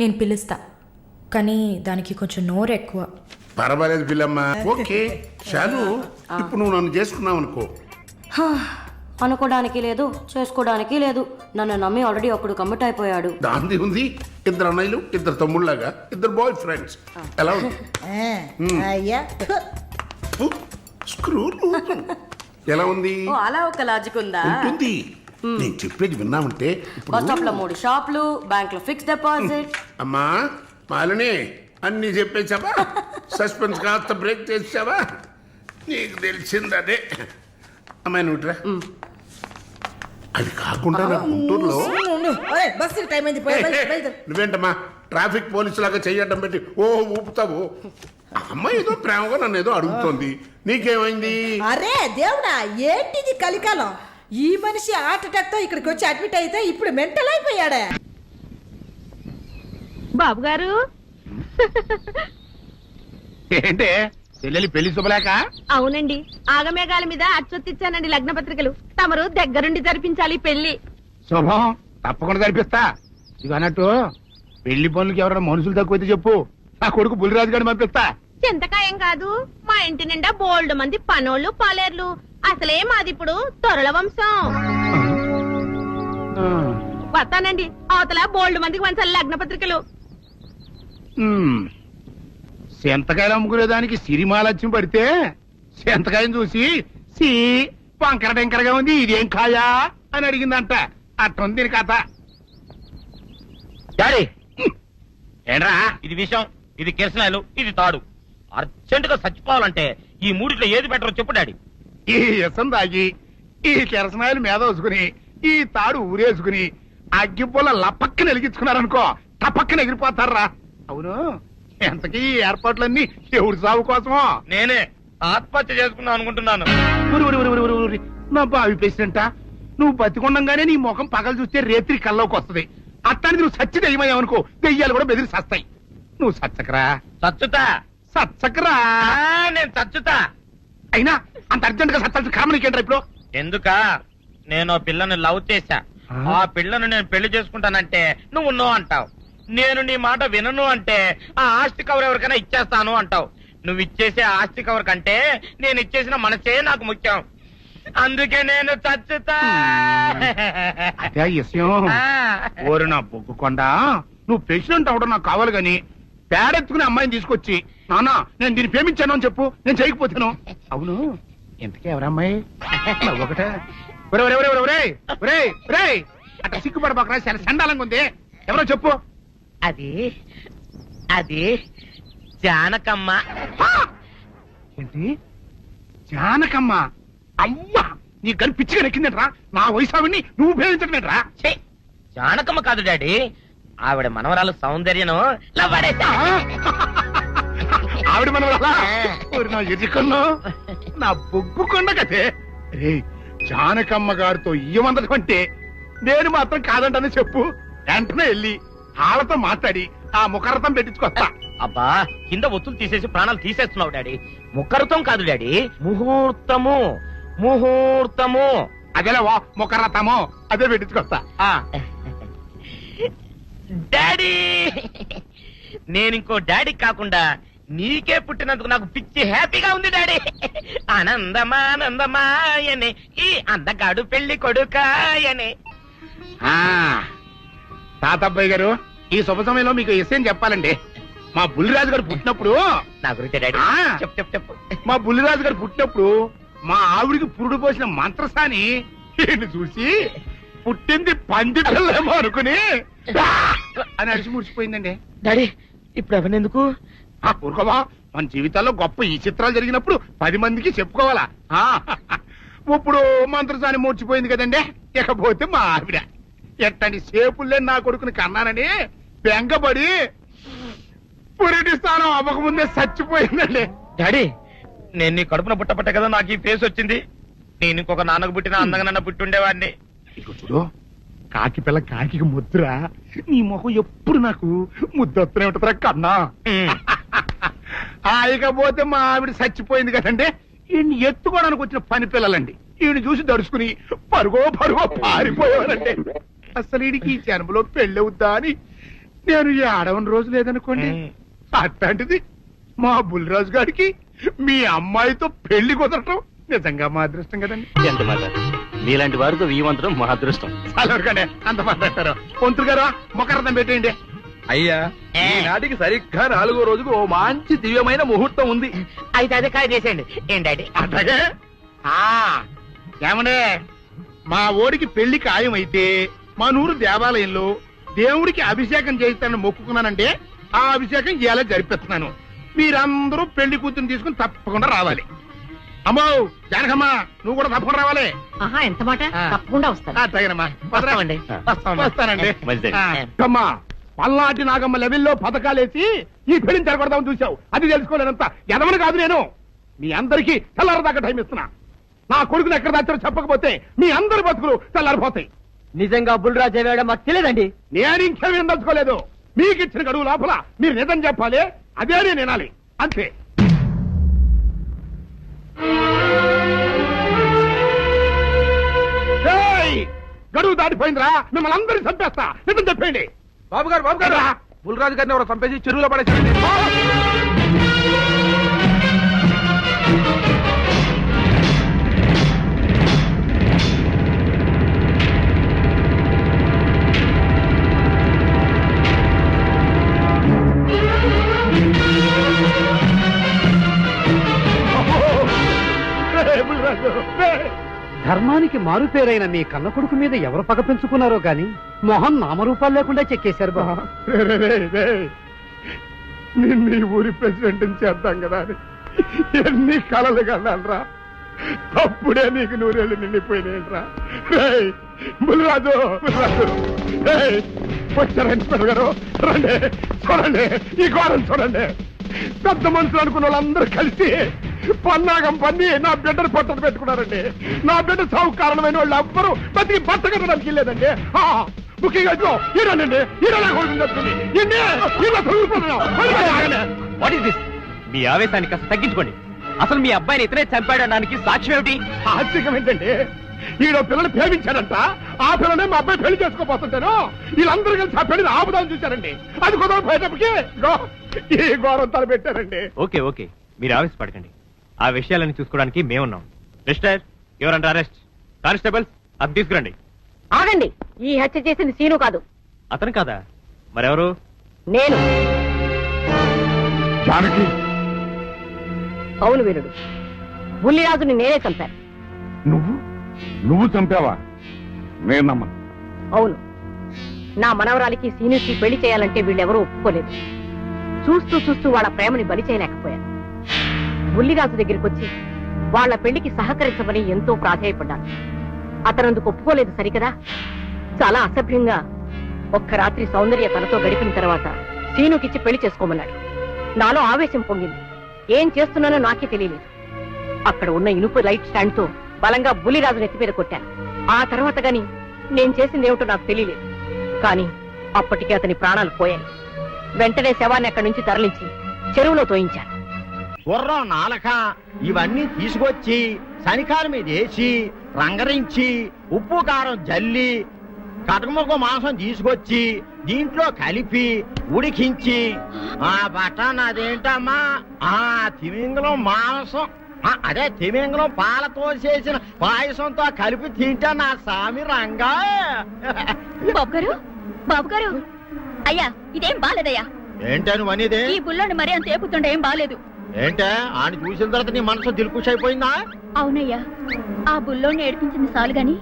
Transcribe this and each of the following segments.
నేను పిలుస్తా, కానీ దానికి కొంచెం నోరు ఎక్కువ. పర్వాలేదు పిల్లమ్మ. ఓకే చాలు. ఇప్పుడు నువ్వు నన్ను చేసుకున్నావు అనుకో. అనుకోవడానికి లేదు, చేసుకోవడానికి లేదు. నన్ను నమ్మి ఆల్రెడీ ఒకడు కమిట్ అయిపోయాడు. దాంది ఉంది. ఇద్దరు అన్నయ్యలు, ఇద్దరు తమ్ముళ్ళగా, ఇద్దరు బాయ్ ఫ్రెండ్స్. ఎలా ఉంది? అయ్యా స్క్రూ ఎలా ఉంది? అలా ఒక లాజిక్ ఉందా? ఉంటుంది. నేను చెప్పేది విన్నామంటే బస్ స్టాప్ లో 3 షాపులు, బ్యాంక్ లో ఫిక్స్ డిపాజిట్. అమ్మా మాలిని అన్ని చెప్పేసావా? సస్పెన్స్ కాస్త బ్రేక్ చేసావా? నీకు తెలిసింది అదే. అమ్మాయి నువ్వుట్రా. అది కాకుండా నా గుంటూరులో బస్సు టైం అయింది. నువ్వేంటమ్మా ట్రాఫిక్ పోలీసు లాగా చెయ్యడం పెట్టి ఓ ఊపుతావు? అమ్మాయి ఏదో ప్రేమగా నన్ను ఏదో అడుగుతోంది. నీకేమైంది? అరే దేవుడా, ఏంటిది కలికాలం? ఈ మనిషి హార్ట్ అటాక్ తో ఇక్కడికి వచ్చి అడ్మిట్ అయితే ఇప్పుడు మెంటల్ అయిపోయాడే. బాబు గారు ఏంటే చెల్లెలి పెళ్లి శుభలేక? అవునండి, ఆగమేఘాల మీద అచ్చొత్తిచ్చానండి లగ్న పత్రికలు. తమరు దగ్గరుండి జరిపించాలి పెళ్లి. శుభం, తప్పకుండా జరిపిస్తా. ఇక అన్నట్టు పెళ్లి పనులకి ఎవరైనా మనుషులు తక్కువైతే చెప్పు, నా కొడుకు బుల్లిరాజు గారిని పంపిస్తా. చింతకాయం కాదు, మా ఇంటి నిండా బోల్డ్ మంది పనోళ్ళు పాలేర్లు. అసలే మాది ఇప్పుడు తొరల వంశం. వస్తానండి, అవతల బోల్డ్ మందికి వంచాలి లగ్న పత్రికలు. సెంతకాయలు అమ్ముకునేదానికి సిరిమాలత్యం పడితే సెంతకాయని చూసి సి వంకర టెంకరగా ఉంది, ఇదేం కాయా అని అడిగిందంట. అట్టుంది దీని కథ. డాడీ ఏంట్రా ఇది విషయం, ఇది కిరసనాయలు, ఇది తాడు. అర్జెంట్ గా చచ్చిపోవాలంటే ఈ మూడిట్లో ఏది బెటర్ చెప్పు డాడీ. ఈ ఇసం తాగి ఈ కిరసనాయలు మీద వేసుకుని ఈ తాడు ఊరేసుకుని అగ్గిపూల లపక్కన వెలిగించుకున్నారనుకో, టపక్కన ఎగిరిపోతారా. అవును, ఎంతకీ ఈ ఏర్పాట్లన్నీ ఎవరి సాగు కోసమో? నేనే ఆత్మహత్య చేసుకుందాం అనుకుంటున్నాను. నా బావి ప్రెసిడెంటా, నువ్వు బతికొండంగానే నీ ముఖం పగలు చూస్తే రేత్రి కల్లోకి వస్తుంది. అట్టానికి నువ్వు సచ్చి దెయ్యమయ్యావనుకో, దెయ్యాలు కూడా బెదిరి సస్తాయి. నువ్వు సచ్చకరా. చచ్చుతా సచ్చకరా. నేను చచ్చుతా. అయినా అంత అర్జెంట్ గా సత్తాల్సిన కర్మ నీకేంట్రా ఇప్పుడు? ఎందుక నేను పిల్లని లవ్ చేశా. ఆ పిల్లను నేను పెళ్లి చేసుకుంటానంటే నువ్వు నో అంటావు. నేను నీ మాట వినను అంటే ఆ ఆస్తి కవర్ ఎవరికైనా ఇచ్చేస్తాను అంటావు. నువ్వు ఇచ్చేసే ఆస్తి కవర్ కంటే నేను ఇచ్చేసిన మనసే నాకు ముఖ్యం. అందుకే నేను చచ్చుతా. అదే విషయం. ఓరు నా బొగ్గుకొండ, నువ్వు ప్రెసిడెంట్ అవడం నాకు కావాలి గాని పేడెత్తుకుని అమ్మాయిని తీసుకొచ్చి నానా నేను దీన్ని ప్రేమించాను అని చెప్పు, నేను చేయకపోతాను. అవును, ఎంతకే ఎవరమ్మాయి? ఒకటే అట్లా సిగ్గుపడబాకరా, చాలా సండాలంగా ఉంది. ఎవరో చెప్పు. అది అది జానకమ్మ. ఏంటి జానకమ్మ? అమ్మా, నీ గని పిచ్చిగా నెక్కిందంట్రా. నా వయసావిని నువ్వు ప్రేమించట్లేట్రా. జానకమ్మ కాదు డాడీ, ఆవిడ మనవరాలు సౌందర్యను ఆవిడ మనవరాలా? నా ఎదుకున్నా నా బొగ్గుకొండ కదే. రే, జానకమ్మ గారితో ఇయ్యమందడం అంటే నేను మాత్రం కాదంటని చెప్పు. వెంటనే వెళ్ళి వాళ్ళతో మాట్లాడి ఆ ముఖరథం పెట్టించుకొస్తా. అబ్బా, కింద ఒత్తులు తీసేసి ప్రాణాలు తీసేస్తున్నావు డాడీ. ముఖరథం కాదు డాడీ, ముహూర్తము. ముహూర్తము అదేలా వా, ముఖరథము అదే పెట్టించుకొస్తా. డాడీ, నేను ఇంకో డాడీ కాకుండా నీకే పుట్టినందుకు నాకు పిచ్చి హ్యాపీగా ఉంది డాడీ. ఆనందమానందమాయనే ఈ అందగాడు పెళ్లి కొడుకాయనే. తాతబ్బాయి గారు, ఈ శుభ సమయంలో మీకు విషయం చెప్పాలండి. మా బుల్లిరాజు గారు పుట్టినప్పుడు నా గురించి డాడీ చెప్పు చెప్పు చెప్పు. మా బుల్లిరాజు గారు పుట్టినప్పుడు మా ఆవిడికి పురుడు పోసిన మంత్రసాని చూసి పుట్టింది పంది పిల్లేమో అనుకుని అని అడిచి ముడిచిపోయిందండి. డాడీ ఇప్పుడు ఎవరినెందుకు? ఊరుకోవా, మన జీవితాల్లో గొప్ప ఈ చిత్రాలు జరిగినప్పుడు 10 మందికి చెప్పుకోవాలా. ఇప్పుడు మంత్రసాని మూర్చిపోయింది కదండి. ఇకపోతే మా ఆవిడ ఎట్టని సేపుల్లే నా కొడుకుని కన్నానని బెంగపడి పురిటి స్థానం అవ్వకముందే చచ్చిపోయిందండి. డాడీ, నేను నీ కడుపున పుట్టపట్ట కదా నాకు ఈ ఫేస్ వచ్చింది. నేను ఇంకొక నాన్నకు పుట్టిన అందంగా నన్ను పుట్టుండేవాడిని. ఇక చూడు, కాకి పిల్ల కాకి ముద్దురా. నీ మొహం ఎప్పుడు నాకు ముద్దొత్తనే ఉంటుందిరా కన్నా. ఇకపోతే మా ఆవిడ చచ్చిపోయింది కదండి. ఈయన్ని ఎత్తుకోవడానికి వచ్చిన పని పిల్లలండి. ఈయన చూసి దడుచుకుని పరుగో పారిపోయేవారండి. అసలు ఈడికి ఈ జన్మలో పెళ్ళవుద్దా అని నేను ఈ ఆడవని రోజు లేదనుకోండి. అట్లాంటిది మా బుల్లిరాజు గారికి మీ అమ్మాయితో పెళ్లి కుదరటం నిజంగా మా అదృష్టం కదండి. ఎంత మాట, మీలాంటి వారితో వీయమంతరం మా అదృష్టం. అలాగనే అంత మాట్లాడతారు. పొంతులు గారు మొకరదం పెట్టేయండి. అయ్యా, ఈనాటికి సరిగ్గా 4వ రోజుకు ఓ మంచి దివ్యమైన ముహూర్తం ఉంది. అయితే అదే కాయ చేసేయండి. ఏం డాడీ? అట్లాగే ఏమండే, మా ఓడికి పెళ్లి ఖాయమైతే మా నూరు దేవాలయంలో దేవుడికి అభిషేకం చేయిస్తానని మొక్కుకున్నానంటే ఆ అభిషేకం ఇలా జరిపిస్తున్నాను. మీరందరూ పెళ్లి కూతురు తీసుకుని తప్పకుండా రావాలి. అమ్మో జానకమ్మ, నువ్వు కూడా తప్పకుండా రావాలి. ఎంత మాట? తప్పకుండా వస్తాను. అట్లాగేనమ్మా, వస్తామండి. వస్తానండి. మంచిది. అమ్మా, పల్నాటి నాగమ్మ లెవెల్లో పథకాలేసి ఈ పెళ్లిని జరగొడదామని చూసావు. అది తెలుసుకోలేనంత ఎదవని కాదు నేను. మీ అందరికీ తెల్లారదాకా టైం ఇస్తున్నా. నా కొడుకుని ఎక్కడ దాచారో చెప్పకపోతే మీ అందరి బతుకులు తెల్లారిపోతాయి. నిజంగా బుల్రాజ్ అయ్యాడో మాకు తెలియదండి. నేను ఇంకేమీ దలుచుకోలేదు. మీకు ఇచ్చిన గడువు లోపల మీరు నిజం చెప్పాలి, అదే నేను వినాలి, అంతే. గడువు దాటిపోయిందిరా, మిమ్మల్ని అందరినీ చంపేస్తా. నిజం చెప్పండి. బాబు గారు బుల్రాజు గారిని ఎవరో చంపేసి చెరువులో పడేసింది. ధర్మానికి మారుపేరైన మీ కన్న కొడుకు మీద ఎవరు పగ పెంచుకున్నారో గాని మొహం నామరూపాలు లేకుండా చెక్కేశారు బాబా. నిన్ను ఈ ఊరి ప్రెసిడెంట్ చేద్దాం కదా అని ఎన్ని కలలు కన్నారా. అప్పుడే నీకు 100 ఏళ్ళు నిండిపోయినాయంట్రా. బుల్లిరాజు వచ్చారండి పెద్దగారు. రండి, చూడండి ఈ ఘోరం చూడండి. పెద్ద మనుషులు అనుకున్న వాళ్ళందరూ కలిసి పన్నాగం పన్ని నా బిడ్డను పట్టలు పెట్టుకున్నారండి. నా బిడ్డ సాగు కారణమైన వాళ్ళు ఎవ్వరూ బతికి బట్ట కట్టడానికి వెళ్ళలేదండి. ముఖ్యంగా ఈరోనండి మీ ఆవేశాన్ని కాస్త తగ్గించుకోండి. అసలు మీ అబ్బాయిని ఇతనే చంపాడడానికి సాక్ష్యం ఏమిటి? ఆశ్చర్యం ఏంటండి, ఈడో పిల్లలు ప్రేమించాడంట. ఆ పిల్లనే మా అబ్బాయి పెళ్లి చేసుకోపోతుంటాను. వీళ్ళందరూ కలిసి ఆ పెళ్లిని ఆపుదాన్ని చూశారండి. అది కుదరపోయేటప్పటికి ఈ ఘోరం తలపెట్టారండి. ఓకే ఓకే, మీరు ఆవేశపడకండి. ఆ విషయాలను చూసుకోవడానికి మేమున్నాం. Mister, your under arrest. Constables, అది తీసుకురండి. ఆగండి, ఈ హత్య చేసింది సీను కాదు. అతను కాదా? మరెవరు? నేను. జానకి, అవును వీరుడు, బుల్లిరాజుని నేనే చంపాను. నువ్వు చంపావా? నేను నమ్మను. అవును, నా మనవరాలికి సీనుకి పెళ్లి చేయాలంటే వీళ్ళెవరూ ఒప్పుకోలేదు. చూస్తూ చూస్తూ వాళ్ళ ప్రేమని బలి చేయలేకపోయాను. బుల్లిరాజు దగ్గరికి వచ్చి వాళ్ళ పెళ్లికి సహకరించమని ఎంతో ప్రాధేయపడ్డాను. అతనందుకు ఒప్పుకోలేదు సరికదా. చాలా అసభ్యంగా ఒక్క రాత్రి సౌందర్య తనతో గడిపిన తర్వాత సీనుకిచ్చి పెళ్లి చేసుకోమన్నాడు. నాలో ఆవేశం పొంగింది. ఏం చేస్తున్నానో నాకే తెలియలేదు. అక్కడ ఉన్న ఇనుపు లైట్ స్టాండ్ తో బలంగా బుల్లిరాజు నెత్తి మీద కొట్టాను. ఆ తర్వాత గాని నేను చేసిందేమిటో నాకు తెలియలేదు. కానీ అప్పటికే అతని ప్రాణాలు పోయాయి. వెంటనే శవాన్ని అక్కడి నుంచి తరలించి చెరువులో తోయించాను. గుర్రం నాలక ఇవన్నీ తీసుకొచ్చి శనికాల మీద వేసి రంగరించి ఉప్పు కారం జల్లి కటకముఖ మాంసం తీసుకొచ్చి దీంట్లో కలిపి ఉడికించి ఆ బటన్ అదేంటమ్మా తిమింగలం మాంసం అదే తిమింగలం పాలతో చేసిన పాయసంతో కలిపి తింటా నా సామి రంగా. బాబు గారు అయ్యా, ఇదేం బాలేదయ్యా. ఏంటని వనిదే? ఈ బుల్లోని మరీ అంత ఏపుతుండే ఏం బాలేదు. ఏంటే ఆయన చూసిన తర్వాత నీ మనసు దిల్కుష్ అయిపోయిందా? అవునయ్యా, ఆ బుల్లోని ఏడిపించింది చాలు గాని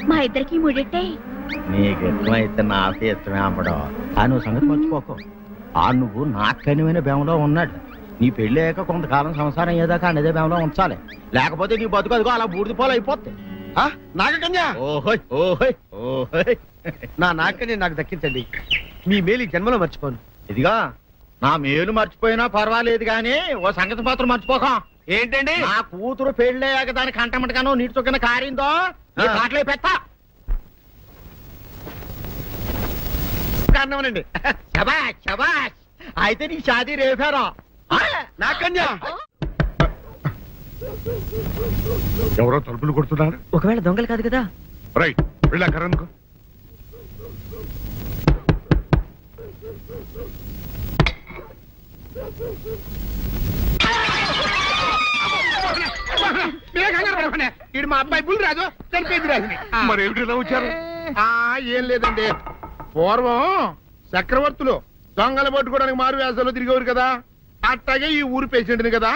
మా ఇద్దరికి ముడిట్టే. నీకు ఇష్టమైతే నాకే ఇష్టమే అమ్మడం. ఆ నువ్వు సంగతి మర్చిపోకు. ఆ నువ్వు నాకు కనివైన బేమలో ఉన్నాడు. నీ పెళ్లి అయ్యాక కొంతకాలం సంసారం ఏదాకా అనేదే బేమలో ఉంచాలి. లేకపోతే నీ బతుకు అదిగో అలా బూడిదిపోలు అయిపోద్ది. నాగకన్యా, ఓహోయ్ ఓహోయ్ ఓహోయ్, నా నాగకన్య నాకు దక్కించండి. మీ మేలు ఈ జన్మలో మర్చిపోను. ఇదిగా నా మేలు మర్చిపోయినా పర్వాలేదు గాని ఓ సంగతి మాత్రం మర్చిపోకం. ఏంటండి? నా కూతురు పెళ్ళయ్యాక దాని కంటమటగానో నీటి చొక్కన కారిందో నీ పాటలే పెట్టా. కారణమనండి. శబాష్ శబాష్, అయితే నీ షాదీ రేపారా? నాగకన్యా, ఎవరో తలుపులు కొడుతున్నారు. ఒకవేళ దొంగలు కాదు కదా. రైట్, వెళ్ళాకరనుకో. ఇది మా అబ్బాయి బుల్ రాజు చనిపోయింది రాజుని. మరి ఏమిటి ఇలా వచ్చారు? ఏం లేదండి, పూర్వం చక్రవర్తులు దొంగలు పట్టుకోవడానికి మారు వేసాల్లో తిరిగేవారు కదా, అట్టాగే ఈ ఊరు పేషెంట్ని కదా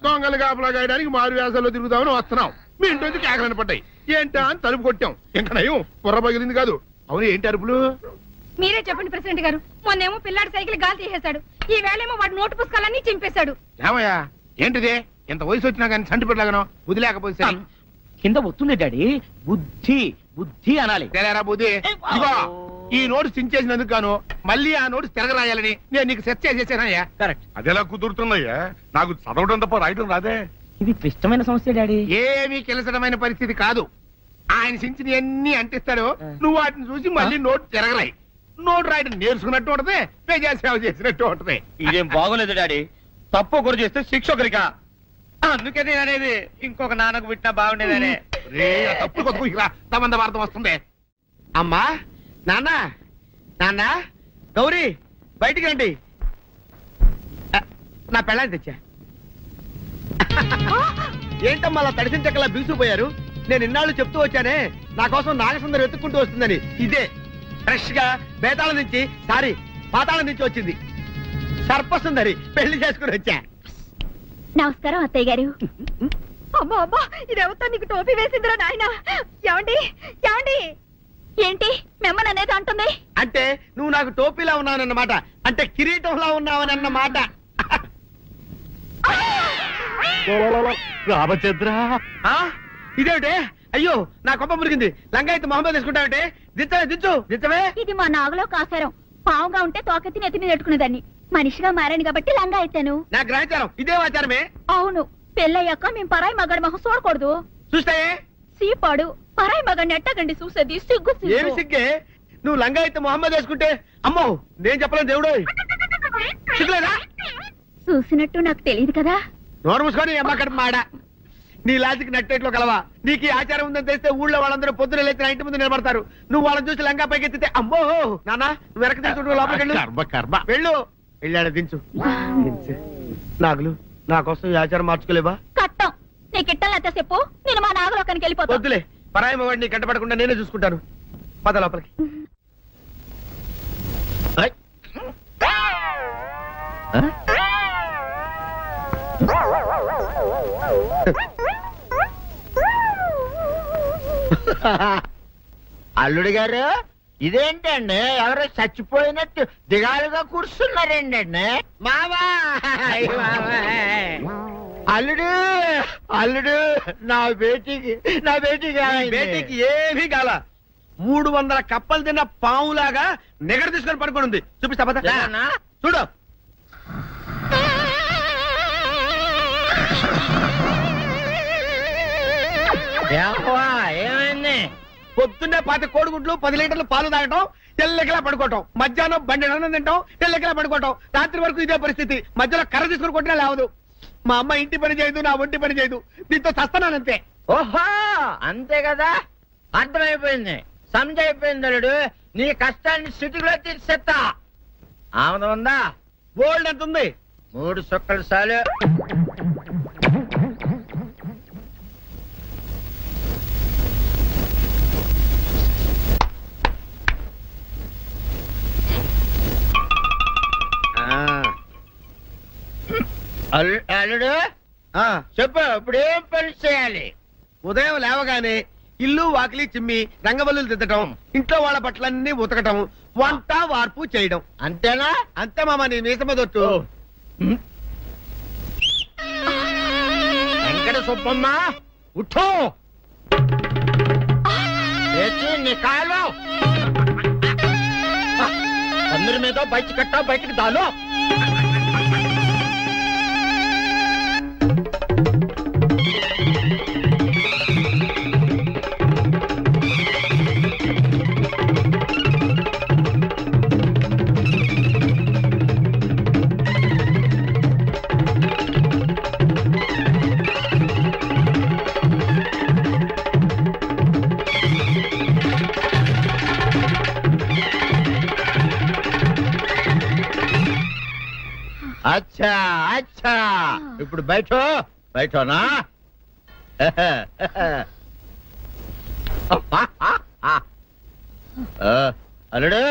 దొంగలు కాపలా గాయడానికి మారు వేసాల్లో తిరుగుదామని వస్తున్నాం. మీ ఇంటి నుంచి కేకలని పడ్డాయి. ఏంటా అని తలుపు కొట్టాం. ఇంకా నయం బుర్ర పగిలింది కాదు. అవును, ఏంటి అరుపులు? మీరే చెప్పండి ప్రెసిడెంట్ గారు. మొన్నేమో పిల్లాడి సైకిల్ గాలి తీసేశాడు, ఈ వేళేమో వాడి నోటు పుస్తకాలన్నీ చింపేశాడు. ఏమయ్యా ఏంటిది? ఇంత వయసు వచ్చినా కానీ చంటి పెట్టలాగను వదిలేకపోతే కింద వస్తుంది డాడీ. బుద్ధి బుద్ధి అనాలి. తెలేరా బుద్ధి. ఇదిగో ఈ నోట్స్ చించేసినందుకు గాను మళ్ళీ ఆ నోట్స్ తిరగరాయాలని నేను నీకు సెట్ చేసేసానయ్యా. కరెక్ట్. అదెలా కుదురుతున్నాయ్యా? నాకు చదవడం తప్ప రాయటం రాదే. ఇది క్లిష్టమైన సమస్య డాడీ. ఏమీ కిలసడమైన పరిస్థితి కాదు. ఆయన చించిన అన్ని అంటిస్తాడు, నువ్వు వాటిని చూసి మళ్ళీ నోట్ తిరగరాయి. నోట్ రాయడం నేర్చుకున్నట్టు ఉంటది, ప్రజా సేవ చేసినట్టు ఉంటది. ఇదేం బాగోలేదు డాడీ. తప్పు ఒకరు చేస్తే శిక్ష ఒకరికా? అందుకే నేను అనేది ఇంకొక నాన్నకు పుట్టినా బాగుండేదనే. తప్పుడు కొద్దు తమంద వార్త వస్తుంది. అమ్మా, నాన్న, నాన్న, గౌరీ బయటికి రండి. నా పెళ్ళాన్ని తెచ్చా. ఏంటమ్మా అలా తడిసిన చెక్కలా బిగుసిపోయారు? నేను ఇన్నాళ్ళు చెప్తూ వచ్చానే నా కోసం నాగసుందరి వెతుక్కుంటూ వస్తుందని. ఇదే ఫ్రెష్ గా బేతాళం నుంచి పాతాళం నుంచి వచ్చింది సర్పసుందరి. పెళ్లి చేసుకుని వచ్చా. నమస్కారం అత్తయ్య గారు. అమ్మా అమ్మా, ఇదేవతో నీకు టోపీ వేసిందిరా నాయన. ఏమండి ఏమండి? ఏంటి మిమ్మల్ని అనేది అంటుంది? అంటే నువ్వు నాకు టోపీలా ఉన్నావనన్నమాట, అంటే కిరీటంలా ఉన్నావనన్నమాట. రామచంద్ర, ఇదేమిటే? అయ్యో నా కొప్ప మురిగింది. లంగా అయితే మొహమ్మద్ తీసుకుంటావంటే? దించవే. ఇది మా నాగులో కాసారం. పావుగా ఉంటే తోకెత్తి నెత్తి మీద పెట్టుకునేదాన్ని. మనిషిగా మారాను కాబట్టి లంగా అయితాను. నా గ్రహచారం ఇదే ఆచారమే. అవును, పెళ్ళయ్యాక మేము పరాయి మగాడి మొహం చూడకూడదు. చూస్తాయే సీపాడు పరాయి మగాడిని ఎట్టగండి చూసేది. సిగ్గు ఏమి సిగ్గే? నువ్వు లంగా అయితే మొహమ్మద్ వేసుకుంటే అమ్మో నేను చెప్పలేను దేవుడు. సిగ్గులేదా? చూసినట్టు నాకు తెలియదు కదా. నోరు మూసుకొని అమ్మకడ మాడ. నీ లాజిక్ నట్టేట్లో కలవా? నీకు ఈ ఆచారం ఉందని తెలిస్తే ఊళ్ళో వాళ్ళందరూ పొద్దున లేచి నా ఇంటి ముందు నిలబడతారు. నువ్వు వాళ్ళని చూసి లంగా పైకి ఎత్తితే అమ్మో నాన్న నువ్వు వెనక తీసుకుంటూ లోపలికి వెళ్ళు. వెళ్ళాడు దించు. నాగులు నా కోసం ఈ ఆచారం మార్చుకోలేవా? కట్టం నీకు ఇట్టలేతే చెప్పు, నేను మా నాగలోకానికి వెళ్ళిపోతా. వద్దులే, పరాయి వాడిని కంటపడకుండా నేనే చూసుకుంటాను. పద లోపలికి. అల్లుడు గారు, ఇదేంటండి ఎవరో చచ్చిపోయినట్టు దిగాలుగా కూర్చున్నారేంటండి? మావా అల్లుడు అల్లుడు నా బేటీకి బేటీకి ఏమీ కాల. 300 కప్పలు తిన్న పావులాగా నిగడ తీసుకొని పడుకొని ఉంది. చూపిస్తా పద. చూడు. ఏమైంది? పొద్దున్నే 10 కోడిగుడ్లు 10 లీటర్లు పాలు తాగటం, తెల్లకిలా పడుకోవటం. మధ్యాహ్నం బండి అన్నం తింటాం, తెల్లకిలా పడుకోవటం. రాత్రి వరకు ఇదే పరిస్థితి. మధ్యలో కర్ర తీసుకుని కొట్టినా లేవదు. మా అమ్మ ఇంటి పని చేయదు, నా ఒంటి పని చేయదు. దీంతో చస్తానంతే. ఓహో అంతే కదా, అర్థమైపోయింది, సమజైపోయింది. అల్లుడు నీ కష్టాన్ని సిటీలో తీర్చేస్తా. ఆమె ఉందా? గోల్డ్ ఎంత ఉంది? 3 సుక్కలు చాలు. అల్లుడు చెప్పు, ఇప్పుడు ఏం పని చేయాలి? ఉదయం లేవగానే ఇల్లు వాకిలి చిమ్మి రంగవల్లులు దిద్దటం, ఇంట్లో వాళ్ళ బట్టలన్నీ ఉతకటం, వంట వార్పు చేయడం. అంతేనా? అంతే మామ, నీ మీసమదొట్టు. వెంకట సుబ్బమ్మ ఉఠో, నీ కాలు అందరి మీద బయట కట్టా, బయటకు దాలో. అచ్చా అచ్చా ఇప్పుడు బయటనా అల్లుడు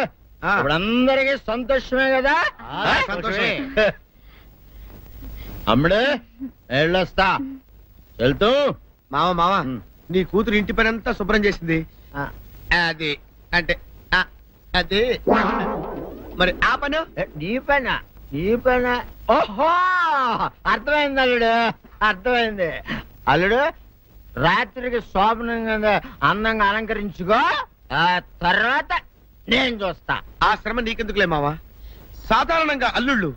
ఇప్పుడు అందరికి సంతోషమే కదా సంతోషమే. అమ్ముడు వెళ్ళొస్తా వెళ్తూ మావ నీ కూతురు ఇంటి పని అంతా శుభ్రం చేసింది అది అంటే అది మరి ఆ పను నీ పైన ఓహో అర్థమైంది అల్లుడు అర్థమైంది అల్లుడు రాత్రికి శోభనంగా అందంగా అలంకరించుకో ఆ తర్వాత నేను చూస్తా. ఆ శ్రమ నీకెందుకులే మావా. సాధారణంగా అల్లుళ్ళు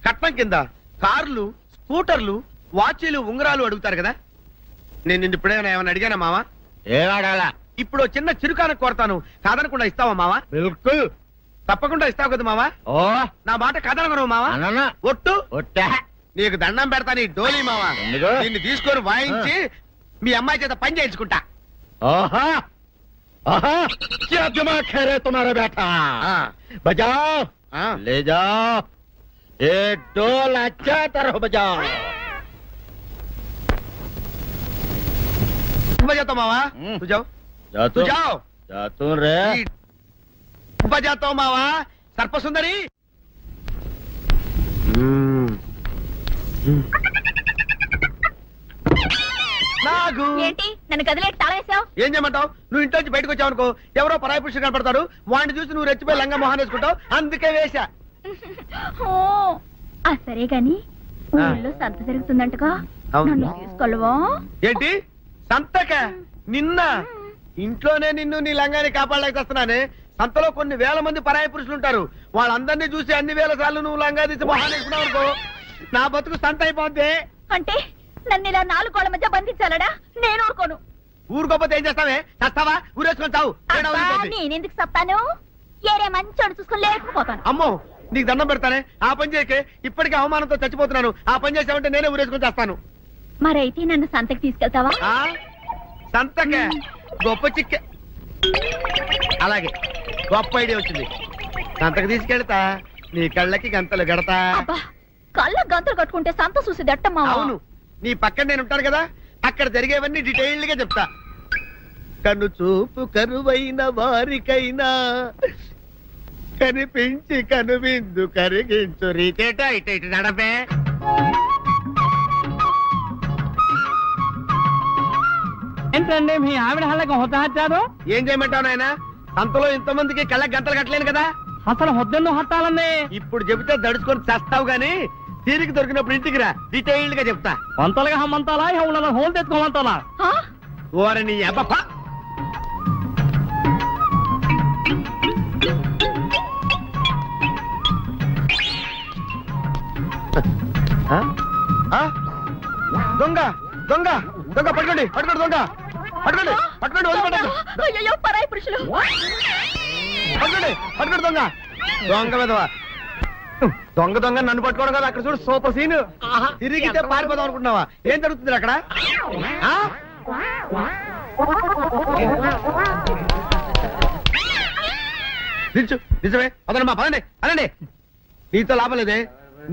కట్నం కింద కార్లు, స్కూటర్లు, వాచీలు, ఉంగరాలు అడుగుతారు కదా. నేను నిన్ను ఇప్పుడేమైనా ఏమైనా అడిగానా మావా? ఏవాడాలా ఇప్పుడు చిన్న చిరుకాన కోరతాను, కాదనకుండా ఇస్తావా మావా? బిల్కుల్ తప్పకుండా ఇస్తావు కదా మావా. ఓ నా మాట కాదనగను మావా. అననా ఒట్టు ఒట్టా నీకు దండం పెడతా నీ డోలీ మావా. ఎందుకు? దీన్ని తీసుకొని వాయించి మీ అమ్మాయి చేత పని చేయించుకుంటా. ओहा ओहा क्या दिमाग है रे तुम्हारा बेटा बजाओ ले जाओ ये डोल अच्छा तरह बजाओ बजाता मावा तू जाओ जा तू जाओ जा तू रे बजाता हूँ मावा सर्पसुंदरी నాగు ఏంటి నన్ను గదిలేటి తాళేసావు? ఏం చేయమంటావు? నువ్వు ఇంట్లో నుంచి బయటకు వచ్చావు అనుకో, ఎవరో పరాయి పురుషుడు కనపడతాడు, వాడిని చూసి నువ్వు రెచ్చిపోయి లంగా మొహాన్ని వేసుకుంటావు, అందుకే వేశా. ఓ, ఆ సరే గాని ఊళ్ళో సంత జరుగుతుందంటగా, అవును. నన్ను తీసుకెళ్ళవా? ఏంటి సంతక? నిన్న ఇంట్లోనే నిన్ను నీ లంగాన్ని కాపాడలేక వస్తున్నానే. సంతలో కొన్ని వేల మంది పరాయి పురుషులు ఉంటారు, వాళ్ళందరినీ చూసి అన్ని వేల సార్లు నువ్వు లంగా తీసి మొహాన్ని వేసుకున్నావు అనుకో, నా బతుకు సంత అయిపోద్ది. అంటే నన్ను ఇలా 4 గోళ్ల మధ్య బంధించాలడా? నేను ఊరుకోను. ఊరుకోపోతే ఏం చేస్తావే? చస్తావా? ఊరేసుకొని చావు. నేనెందుకు చెప్తాను? ఏరే మంచోడు చూసుకొని లేకపోతాను. అమ్మో నీకు దండం పెడతానే, ఆ పని చేయకే. ఇప్పటికే అవమానంతో చచ్చిపోతున్నాను, ఆ పని చేసావంటే నేనే ఊరేసుకొని చేస్తాను. మరైతే నన్ను సంతకి తీసుకెళ్తావా? సంతకే గొప్ప చిక్కే. అలాగే గొప్ప ఐడియా వచ్చింది. సంతకు తీసుకెళ్తా, నీ కళ్ళకి గంతలు గడతా. అబ్బా, కళ్ళ గంతులు కట్టుకుంటే సంత చూసి దట్టమ్మా. అవును, నీ పక్కన నేను ఉంటాను కదా, అక్కడ జరిగేవన్నీ డీటెయిల్డ్ గా చెప్తా. కను చూపు కరువైన వారికైనా కనిపించి కనువిందు కరిగించు రీతేట ఇట ఇటు నడపే. ఏంటండి మీ ఆవిడ హల్లకి హొత్తహత్యారు? ఏం చేయమంటావు నాయన? అంతలో ఇంతమందికి కళ్ళకి గంటలు కట్టలేను కదా. అసలు హొద్దెందు హత్తాలండి? ఇప్పుడు చెబితే దడుచుకొని చేస్తావు గాని తీరికి దొరికినప్పుడు ఇంటికి రా, డీటెయిల్డ్ గా చెప్తా. వంతలుగా హమ్మంతాలా ఇక హోల్ తెచ్చుకోమంతాలా? ఓరని అబ్బప్ప. దొంగ దొంగ దొంగ పట్టుకోండి పట్టుకోండి దొంగ పట్టుకోండి పట్టుకోండి వదిలిపెట్టండి. అయ్యో, పరాయి పురుషులు. పట్టుకోండి పట్టుకోండి దొంగ దొంగ విధవా. దొంగ దొంగ నన్ను పట్టుకోవడం కదా, అక్కడ చూడు సూపర్ సీన్. తిరిగితే పారిపోదాం అనుకుంటున్నావా? ఏం జరుగుతుంది అక్కడ? నిజమే అదనమ్మా, పదండి అనండి. నీతో లాభం లేదే,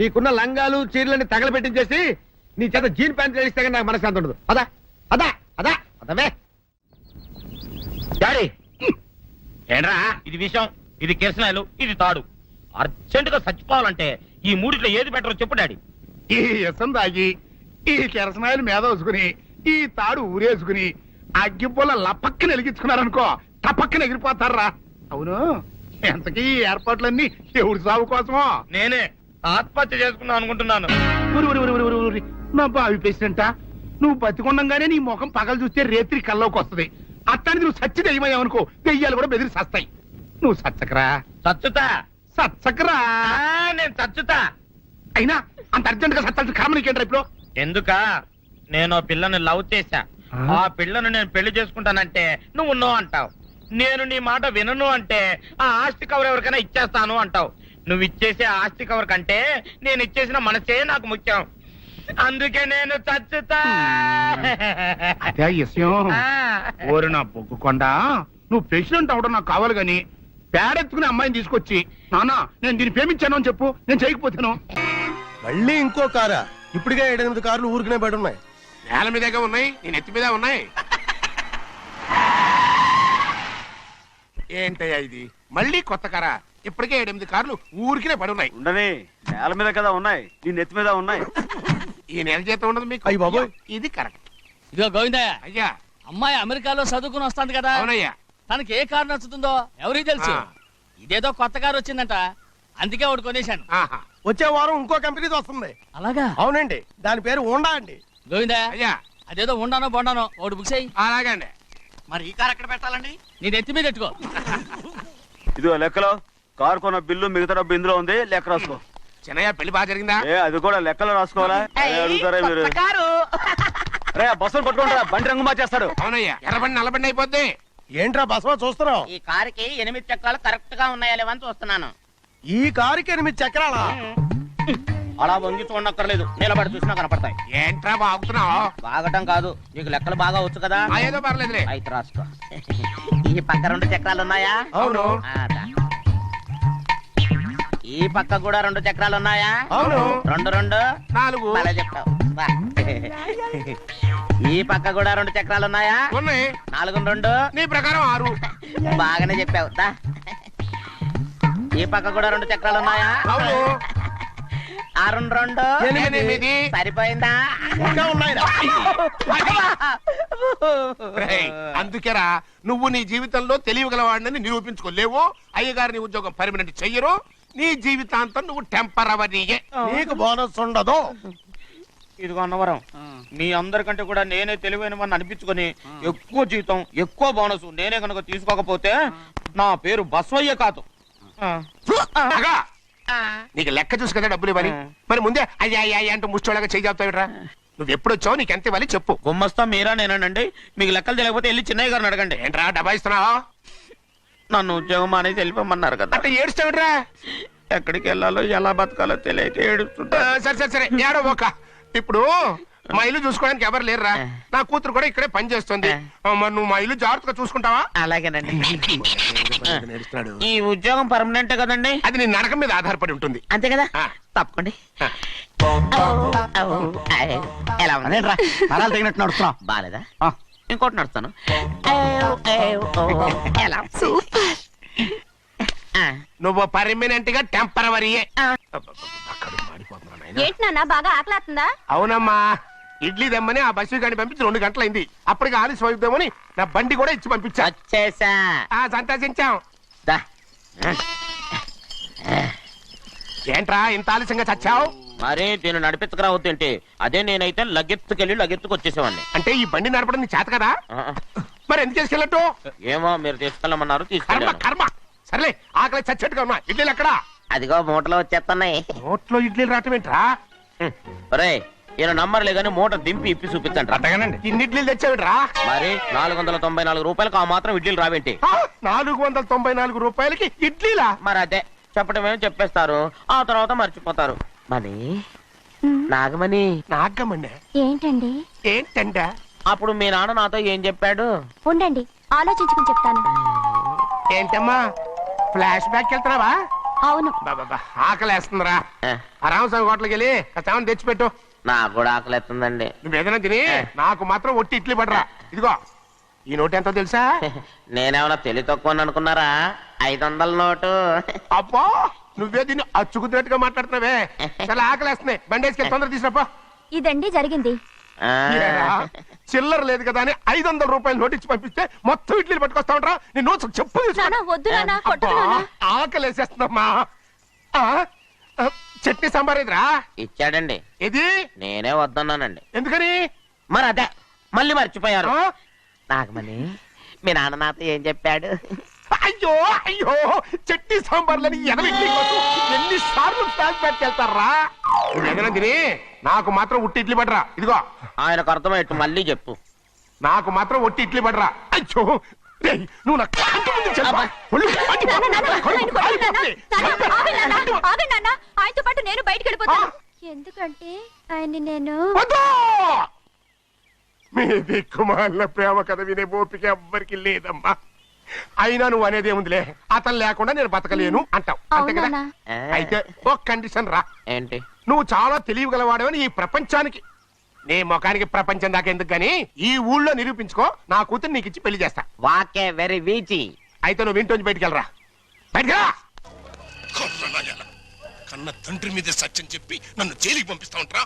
నీకున్న లంగాలు చీరలని తగలబెట్టించేసి నీ చేత జీన్ ప్యాంట్ వేస్తే కానీ నాకు మనశ్శాంతి ఉండదు. అదా అదా అదా అదవే డాడీ. ఏంట్రా ఇది విషయం, ఇది కిరసనాయలు, ఇది తాడు. అర్జెంట్ గా చచ్చిపోవాలంటే ఈ మూడిట్లో ఏది బెటర్ చెప్పు డాడీ. ఈ ఎసం తాగి ఈ కెరసనాయలు మీద వేసుకుని ఈ తాడు ఊరేసుకుని అగ్గిపుల్ల లపక్కన వెలిగించుకున్నారనుకో, తపక్కన ఎగిరిపోతారా. అవును, ఎంతకీ ఈ ఏర్పాట్లన్నీ ఎవరి సాగు కోసమో? నేనే ఆత్మహత్య చేసుకుందాం అనుకుంటున్నాను. నా బావి పేసినంట, నువ్వు బతికొండంగానే నీ ముఖం పగలు చూస్తే రేత్రి కల్లోకి వస్తుంది. అట్టాన్ని నువ్వు సచ్చి దెయ్యమయ్యావనుకో, దెయ్యాలు కూడా బెదిరి సస్తాయి. నువ్వు సచ్చకరా చచ్చుతా. సచ్చకరా. నేను చచ్చుతా. అయినా అంత అర్జెంట్ గా సత్తాల్సిన కర్మ నీకేంట్రా ఇప్పుడు? ఎందుక? నేను పిల్లని లవ్ చేశా. ఆ పిల్లను నేను పెళ్లి చేసుకుంటానంటే నువ్వు నో అంటావు. నేను నీ మాట వినను అంటే ఆ ఆస్తి కవర్ ఎవరికైనా ఇచ్చేస్తాను అంటావు. నువ్వు ఇచ్చేసే ఆస్తి కవర్ కంటే నేను ఇచ్చేసిన మనసే నాకు ముఖ్యం. అందుకే నేను చచ్చుతా. అదే విషయం. ఓరి నా బొగ్గుకొండ, నువ్వు ప్రెసిడెంట్ అవడం నాకు కావాలి గాని పేడెత్తుకునే అమ్మాయిని తీసుకొచ్చి నాన్న నేను దీన్ని ప్రేమించాను అని చెప్పు, నేను చేయకపోతాను. మళ్ళీ ఇంకో కారా? ఇప్పటికే 7-8 కార్లు ఊరికనే బయట ఉన్నాయి. నేల మీదేగా ఉన్నాయి, నేను ఎత్తి మీద ఉన్నాయి. ఏంటయ్యా ఇది? మళ్ళీ కొత్త కారా? ఇప్పటికే 7-8 కార్లు ఊరికినే పడి ఉన్నాయి. ఉండని నేల మీద కదా ఉన్నాయి, నీ నెత్తి మీద ఉన్నాయి. ఈ నెల జీతం ఉండదు మీకు. అయ్య బాబోయ్. ఇది కరెక్ట్. ఇదిగో గోవిందయ్య, అయ్యా. అమ్మాయి అమెరికాలో చదువుకుని వస్తాంది కదా. అవునయ్యా. తనకి ఏ కారు నచ్చుతుందో ఎవరికి తెలుసు. ఇదేదో కొత్త కారు వచ్చిందంట, అందుకే ఒకటి కొనేశాను. వచ్చే వారం ఇంకో కంపెనీది వస్తుంది. అలాగా? అవునండి, దాని పేరు హోండా అండి. గోవిందయ్య, అయ్యా, అదేదో ఉండానో బొండానో ఒకటి బుక్ చేయి. అలాగండి. మరి ఈ కారు ఎక్కడ పెట్టాలండి? నీ నెత్తి మీద పెట్టుకో. ఇదిగో లెక్కలో కారు కొన్న బిల్లు మిగతా డబ్బు ఇందులో ఉంది, లెక్క రాసుకో. చిన్నయ్య పెళ్లి బాగా జరిగిందా? అది కూడా లెక్కలో రాసుకోవాలా? అడుగుతారా మీరు? రే బస్సులు పట్టుకుంటారా, బండి రంగు మార్చేస్తాడు. అవునయ్యా, ఎర్రబండి నల్లబండి అయిపోద్ది. ఏంట్రా బసవా చూస్తున్నావు? ఈ కారుకి 8 చక్రాలు కరెక్ట్ గా ఉన్నాయా లేవని చూస్తున్నాను. ఈ కారుకి 8 చక్రాలా? అలా వంగి చూడక్కర్లేదు, నిలబడి చూసినా కనపడతాయి. ఏంట్రా బాగుతున్నావు? బాగటం కాదు, నీకు లెక్కలు బాగా వచ్చు కదా. ఏదో పర్లేదులే. అయితే రాసుకో. ఈ పక్క 2 చక్రాలు ఉన్నాయా? అవును. ఈ పక్క కూడా 2 చక్రాలు ఉన్నాయా? అవును. 2 2 4. అలా చెప్తావు. బా. ఈ పక్క కూడా 2 చక్రాలు ఉన్నాయా? ఉన్నాయి. 4 2 నీ ప్రకారం 6. బాగానే చెప్పావు. దా. ఈ పక్క కూడా 2 చక్రాలు ఉన్నాయా? అవును. 6 2 8. సరిపోయిందా? ఇంకా ఉన్నాయిరా. రేయ్, అందుకేరా నువ్వు నీ జీవితంలో తెలియగలవాడిని నిరూపించుకోలేవు. అయ్యగారు నీ ఉద్యోగం పర్మనెంట్ చెయ్యరు. నీ జీవితాంతం నువ్వు టెంపరవరీయే. నీకు బోనస్ ఉండదు. ఇదిగో అన్నవరం, మీ అందరికంటే కూడా నేనే తెలివైన వాడిని అనిపించుకొని ఎక్కువ జీతం ఎక్కువ బోనస్ నేనే కనుక తీసుకోకపోతే నా పేరు బస్వయ్య కాదు. అగా, నీకు లెక్క చూసి కదా డబ్బులు ఇవ్వాలి. మరి ముందే అయ్యా అయ్యా అంటూ ముష్టోళ్ళగా చేయి చెప్తావిడ్రా. నువ్వు ఎప్పుడు వచ్చావు, నీకు ఎంత ఇవ్వాలి చెప్పు. గుమ్మస్తా మీరా నేనండి. మీకు లెక్కలు తెలియకపోతే వెళ్ళి చిన్నయ్య గారిని అడగండి. ఏంట్రా డబ్బా ఇస్తున్నావా? నన్ను ఉద్యోగం అనేది వెళ్ళిపోమన్నారు కదా. అంటే ఏడుస్తావిడ్రా. ఎక్కడికి వెళ్ళాలో ఎలా బతకాలో తెలియక ఏడుస్తుంటా. సరే సరే సరే, ఏడో ఒక. ఇప్పుడు మా ఇల్లు చూసుకోవడానికి ఎవరు లేరురా. నా కూతురు కూడా ఇక్కడే పని చేస్తుంది. మరి నువ్వు మా ఇల్లు జాగ్రత్తగా చూసుకుంటావా? అలాగేనండి. ఈ ఉద్యోగం పర్మనెంట్ కదండి? అది నీ నరకం మీద ఆధారపడి ఉంటుంది. అంతే కదా? తప్పకండి. ఎలా ఉంది? నరాలు తగినట్టు నడుస్తున్నావు. బాలేదా? ఇంకోటి నడుస్తాను. ఎలా? నువ్వు పర్మనెంట్ గా టెంపరవరీయే. ఏంటి నాన్న బాగా ఆకలాతుందా? అవునమ్మా, ఇడ్లీ దమ్మని ఆ బస్సు గాని పంపించి 2 గంటలైంది. అప్పటికి ఆలస్యం అవుతామని నా బండి కూడా ఇచ్చి పంపించా. వచ్చేసా. సంతోషించాం. ఏంట్రా ఇంత ఆలస్యంగా చచ్చావు? మరి దీన్ని నడిపించకరావద్దేంటి? అదే నేనైతే లగెత్తుకెళ్ళి లగెత్తుకు వచ్చేసేవాడిని. అంటే ఈ బండి నడపడం నీ చేత కదా? మరి ఎందుకు చేసుకెళ్ళట్టు? ఏమో మీరు తీసుకెళ్ళమన్నారు, కర్మ తీసుకెళ్ళాను. కర్మ. సర్లే, ఆకలి చచ్చేట్టుగా ఉన్నా. ఇడ్లీలు ఎక్కడా? అదిగో మూటలో వచ్చేస్తున్నాయి. నోట్లో ఇడ్లీలు రావటం ఏంట్రా? ఒరే, ఈయన నంబర్లే గాని మూట దింపి ఇప్పి చూపించండి. అట్టగానండి. ఇన్ని ఇడ్లీలు తెచ్చావిడ్రా? మరి 494 రూపాయలకు ఆ మాత్రం ఇడ్లీలు రావేంటి? 494 రూపాయలకి ఇడ్లీలా? మరి అదే చెప్పడమేమో చెప్పేస్తారు, ఆ తర్వాత మర్చిపోతారు. మనీ నాగమణి. నాగమణి ఏంటండి? ఏంటంట? అప్పుడు మీ నాన్న నాతో ఏం చెప్పాడు? ఉండండి, ఆలోచించుకుని చెప్తాను. ఏంటమ్మా, ఫ్లాష్ బ్యాక్ వెళ్తున్నావా? అవును. బాబా ఆకలేస్తుందిరా. ఆ రామస్వామి హోటల్కి వెళ్ళి కాస్త తెచ్చిపెట్టు. నాకు కూడా ఆకలిస్తుందండి. నువ్వేదైనా తిని నాకు మాత్రం ఒట్టి ఇడ్లీ పడరా. ఇదిగో ఈ నోటు ఎంతో తెలుసా? నేనేమన్నా తెలివి తక్కువ అనుకున్నారా? 500 నోటు. అబ్బో, నువ్వే దీన్ని అచ్చుకుతున్నట్టుగా మాట్లాడుతున్నావే. చాలా ఆకలేస్తున్నాయి. బండేసుకెళ్ళి తొందర తీసినప్పా. ఇదండి జరిగింది. చిల్లర లేదు కదా అని 500 రూపాయలు నోటిచ్చి పంపిస్తే మొత్తం ఇడ్లీలు పట్టుకొస్తా ఉంటా. నీ నోట్స్ చెప్పు. ఆకలేసేస్తుందమ్మా. చట్నీ సాంబార్ ఇదిరా. ఇచ్చాడండి. ఇది నేనే వద్దన్నానండి. ఎందుకని? మరి అదే మళ్ళీ మర్చిపోయారు. నాగమణి, మీ నాన్న నాతో ఏం చెప్పాడు? అయ్యో అయ్యో, చట్నీ సాంబార్లని ఎన్ని సార్లు ప్యాక్ పెట్టుకెళ్తారా? ఏదైనా తిని నాకు మాత్రం ఉట్టి ఇడ్లీ పడరా. ఇదిగో ఆయనకు అర్థమయ్యట్టు మళ్ళీ చెప్పు. నాకు మాత్రం ఒట్టి ఇడ్లీ పడరా. అయ్యో, నువ్వు నాకు ఆయనతో పాటు నేను బయటకు వెళ్ళిపోతాను. ఎందుకంటే ఆయన్ని నేను మీ దిక్కుమాల ప్రేమ కథ వినే ఓపిక ఎవ్వరికి లేదమ్మా. అయినా నువ్వు అనేది ఏముందిలే, అతను లేకుండా నేను బతకలేను అంటావు అంతే కదా. అయితే ఒక కండిషన్ రా. ఏంటి? నువ్వు చాలా తెలియగలవాడవని ఈ ప్రపంచానికి, నీ ముఖానికి ప్రపంచం దాకా ఎందుకు గాని ఈ ఊళ్ళో నిరూపించుకో. నా కూతురు నీకు ఇచ్చి పెళ్లి చేస్తా. వాకే వెరీ వీచి. అయితే నువ్వు ఇంటి బయటికి వెళ్ళరా. బయటకెళ్ళా. కన్న తండ్రి మీద సత్యం చెప్పి నన్ను జైలుకి పంపిస్తా ఉంటారా?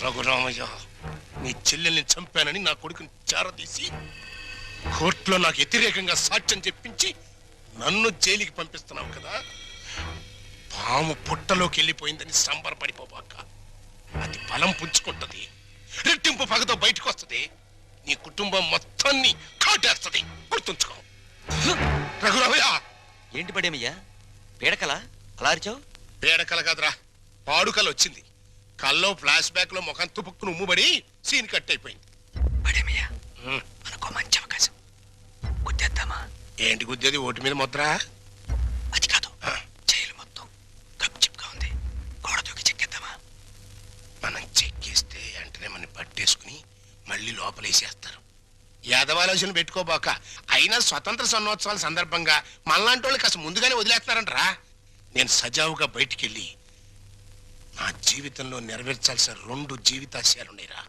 రఘురామయ్య, నీ చెల్లెల్ని చంపానని నా కొడుకుని చేరదీసి కోర్టులో నాకు వ్యతిరేకంగా సాక్ష్యం చెప్పించి నన్ను జైలుకి పంపిస్తున్నావు కదా. పాము పుట్టలోకి వెళ్ళిపోయిందని సంబరపడిపోబాక. అది బలం పుంజుకుంటది, రెట్టింపు పగతో బయటకు వస్తుంది, నీ కుటుంబం మొత్తాన్ని కాటేస్తుంది. గుర్తుంచుకో. రఘురామయ్య. ఏంటి పడేమయ్యా, పీడకల అలా అరిచావు? పీడకల కాదురా, పాడుకల వచ్చింది. కల్లో ఫ్లాష్ బ్యాక్ లో ముఖం తుపుక్కును ఉమ్ముబడి సీన్ కట్ అయిపోయింది. పడేమయ్యా, మనకో మంచి అవకాశం. గుద్దేద్దామా? ఏంటి గుద్దేది? ఓటు మీద ముద్ర? అది కాదు, జైలు మొత్తం గప్చిప్గా ఉంది, గోడ దూకి చెక్కేద్దామా? మనం చెక్కేస్తే వెంటనే మనం పట్టేసుకుని మళ్ళీ లోపలేసేస్తారు. యాదవాలోచన పెట్టుకోబాక. అయినా స్వతంత్ర సన్నోత్సవాల సందర్భంగా మనలాంటి వాళ్ళు కాస్త ముందుగానే వదిలేస్తున్నారంటరా. నేను సజావుగా బయటికెళ్ళి నా జీవితంలో నెరవేర్చాల్సిన 2 జీవితాశయాలున్నాయిరా.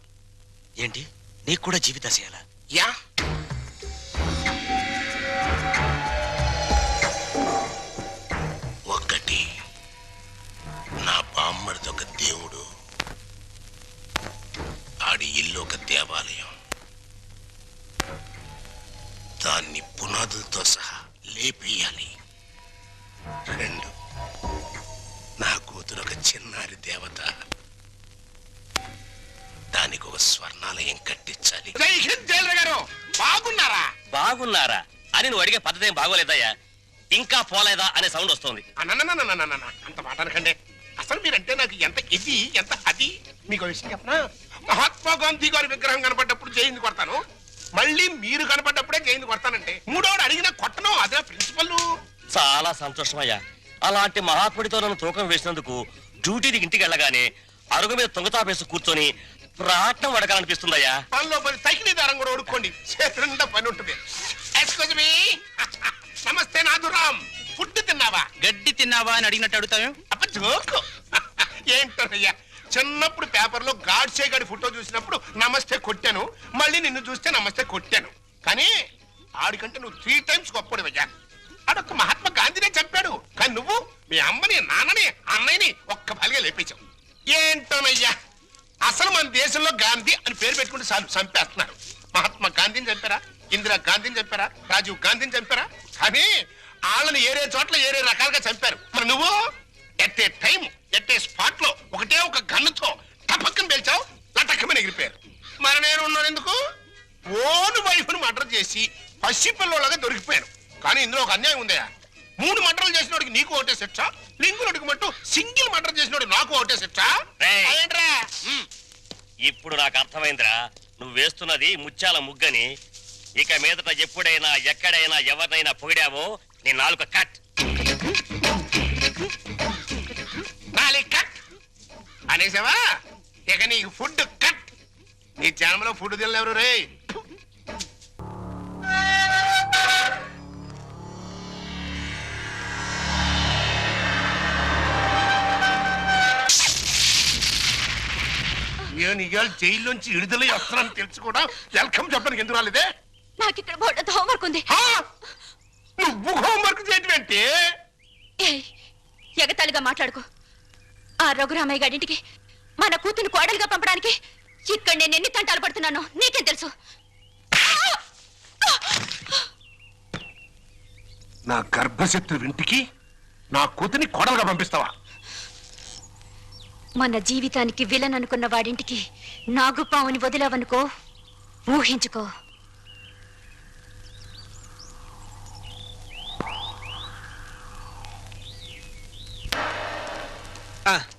ఏంటి, నీకు కూడా జీవితాశయాలా? యా. ఒకటి, నా బామ్మడిది ఒక దేవుడు, ఆడి ఇల్లు ఒక దేవాలయం, దాన్ని పునాదులతో సహా లేపేయాలి. 2, నా కూతురు ఒక చిన్నారి దేవత, దానికి ఒక స్వర్ణాలయం కట్టించాలి. బాగున్నారా? బాగున్నారా అని నువ్వు అడిగే పద్ధతి ఏం బాగోలేదయ్యా. ఇంకా పోలేదా అనే సౌండ్ వస్తుంది. అంత మాట అనకండి. అసలు మీరంటే నాకు ఎంత ఇది ఎంత అది. మీకు విషయం చెప్పనా? మహాత్మా గాంధీ గారి విగ్రహం కనపడ్డప్పుడు జైలు కొడతాను, మళ్ళీ మీరు కనపడ్డప్పుడే జైలు కొడతానంటే మూడోడు అడిగినా కొట్టను. అదే ప్రిన్సిపల్. చాలా సంతోషమయ్యా. అలాంటి మహాత్ముడితో నన్ను తూకం వేసినందుకు డ్యూటీకి ఇంటికి వెళ్ళగానే అరుగు మీద తొంగతాపేసి కూర్చొని ప్రాణం వడకాలనిపిస్తుందయ్యా. పనిలో పని తగిలి దారం కూడా ఉడుక్కోండి, చేతులుండా పని ఉంటుంది. Excuse me. నమస్తే నాదురామ్. ఫుడ్ తిన్నావా? గడ్డి తిన్నావా అని అడిగినట్టు అడుగుతావు. అప్ప జోకు. ఏంటోనయ్యా, చిన్నప్పుడు పేపర్లో గాడ్సే గాడి ఫోటో చూసినప్పుడు నమస్తే కొట్టాను, మళ్ళీ నిన్ను చూస్తే నమస్తే కొట్టాను. కానీ ఆడికంటే నువ్వు 3 times గొప్పడివయ్యా. ఆడొక్క మహాత్మా గాంధీనే చంపాడు, కానీ నువ్వు మీ అమ్మని నాన్నని అన్నయ్యని ఒక్క బలిగా లేపేశావు. ఏంటోనయ్యా, అసలు మన దేశంలో గాంధీ అని పేరు పెట్టుకుంటే చాలు చంపేస్తున్నారు. మహాత్మా గాంధీని చంపారా? ఇందిరా గాంధీని చంపారా? రాజీవ్ గాంధీని చంపారా? కానీ వాళ్ళని ఏరే చోట్ల ఏరే రకాలుగా చంపారు. మరి నువ్వు at a time at a spot లో ఒకటే ఒక గన్నుతో టపక్కన పేల్చావు, లటక్కమని ఎగిరిపోయారు. మరి నేను ఉన్నాను ఎందుకు? ఓను వైఫ్ను మర్డర్ చేసి పసిపిల్లలాగా దొరికిపోయాను. కానీ ఇందులో ఒక అన్యాయం ఉందయా. 3 మర్డర్లు చేసినోడికి నీకు ఒకటే శిక్ష, లింగుడికి మట్టు సింగిల్ మర్డర్ చేసినోడికి నాకు ఒకటే శిక్ష. ఇప్పుడు నాకు అర్థమైందిరా, నువ్వు వేస్తున్నది ముత్యాల ముగ్గని. ఇక మీదట ఎప్పుడైనా ఎక్కడైనా ఎవరినైనా పొగిడావో నీ నాలుక కట్. కట్ అనేసావా? ఇక నీకు ఫుడ్ కట్. నీ జన్మలో ఫుడ్ తినలేరు రే. నేను ఇవాళ జైల్లోంచి విడుదల వస్తున్నాను తెలుసు కూడా వెల్కమ్ చెప్పడానికి ఎందుకు రాలేదే? నాకు ఇక్కడ బోర్డు హోంవర్క్ ఉంది. నువ్వు హోంవర్క్ చేయటం ఏంటి? ఎగతాళిగా మాట్లాడుకో. ఆ రఘురామయ్య గారింటికి మన కూతురు కోడలుగా పంపడానికి ఇక్కడ నేను ఎన్ని తంటాలు పడుతున్నానో నీకేం తెలుసు? నా గర్భశత్రు ఇంటికి నా కూతుని కోడలుగా పంపిస్తావా? మన జీవితానికి విలన్ అనుకున్న వాడింటికి నాగుపావుని వదిలావనుకో, ఊహించుకో.